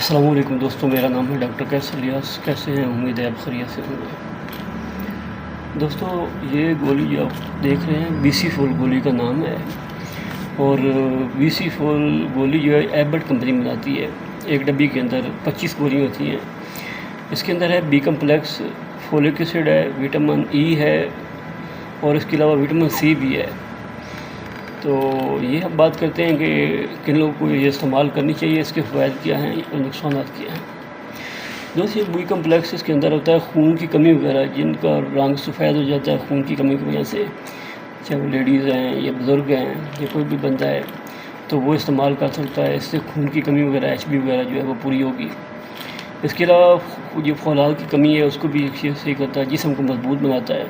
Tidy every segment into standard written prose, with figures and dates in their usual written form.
السلام علیکم دوستوں، میرا نام ہے ڈاکٹر کیسر الیاس۔ کیسے ہیں؟ امید ہے آپ خیریت سے ہوں گے۔ دوستوں، یہ گولی جو آپ دیکھ رہے ہیں BC4 گولی کا نام ہے، اور BC4 گولی جو ہے ایبٹ کمپنی بناتی ہے۔ ایک ڈبی کے اندر 25 گولیاں ہوتی ہیں۔ اس کے اندر ہے B کمپلیکس، فولک ایسڈ ہے، وٹامن E ہے، اور اس کے علاوہ وٹامن C بھی ہے۔ تو یہ ہم بات کرتے ہیں کہ کن لوگوں کو یہ استعمال کرنی چاہیے، اس کے فوائد کیا ہیں اور نقصانات کیا ہیں۔ دوست، یہ B کمپلیکس اس کے اندر ہوتا ہے خون کی کمی وغیرہ، جن کا رنگ سفید ہو جاتا ہے خون کی کمی کی وجہ سے، چاہے وہ لیڈیز ہیں یا بزرگ ہیں یا کوئی بھی بندہ ہے، تو وہ استعمال کر سکتا ہے۔ اس سے خون کی کمی وغیرہ HB وغیرہ جو ہے وہ پوری ہوگی۔ اس کے علاوہ جو فولاد کی کمی ہے اس کو بھی صحیح کرتا ہے، جسم کو مضبوط بناتا ہے۔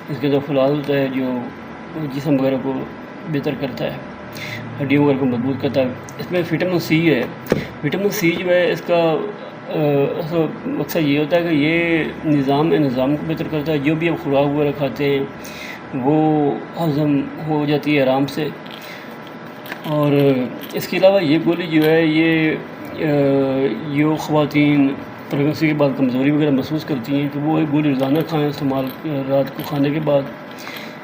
اس کے اندر فولاد ہوتا ہے جو جسم وغیرہ کو بہتر کرتا ہے، ہڈیوں وغیرہ کو مضبوط کرتا ہے۔ اس میں وٹامن C ہے۔ وٹامن C جو ہے اس کا مقصد یہ ہوتا ہے کہ یہ نظام کو بہتر کرتا ہے۔ جو بھی آپ خوراک وغیرہ کھاتے ہیں وہ ہضم ہو جاتی ہے آرام سے۔ اور اس کے علاوہ یہ گولی جو ہے یہ خواتین پریگنسی کے بعد کمزوری وغیرہ محسوس کرتی ہیں تو وہ ایک گولی روزانہ کھائیں، استعمال رات کو کھانے کے بعد،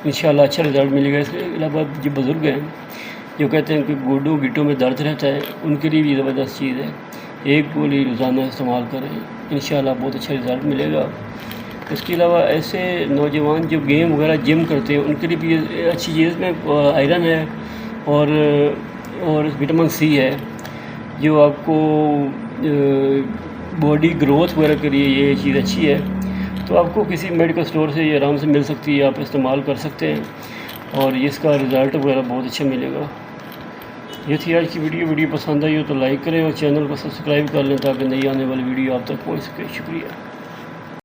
انشاءاللہ اچھا رزلٹ ملے گا۔ اس کے علاوہ جو بزرگ ہیں جو کہتے ہیں کہ گوڈوں گٹوں میں درد رہتا ہے، ان کے لیے بھی زبردست چیز ہے۔ ایک گولی روزانہ استعمال کریں، انشاءاللہ بہت اچھا رزلٹ ملے گا۔ اس کے علاوہ ایسے نوجوان جو گیم وغیرہ جم کرتے ہیں ان کے لیے بھی اچھی چیز میں آئرن ہے اور وٹامن C ہے، جو آپ کو باڈی گروتھ وغیرہ کے لیے یہ چیز اچھی ہے۔ تو آپ کو کسی میڈیکل اسٹور سے یہ آرام سے مل سکتی ہے، آپ استعمال کر سکتے ہیں، اور اس کا رزلٹ وغیرہ بہت اچھا ملے گا۔ یہ تھی آج کی ویڈیو پسند آئی ہو تو لائک کریں اور چینل کو سبسکرائب کر لیں تاکہ نئی آنے والی ویڈیو آپ تک پہنچ سکے۔ شکریہ۔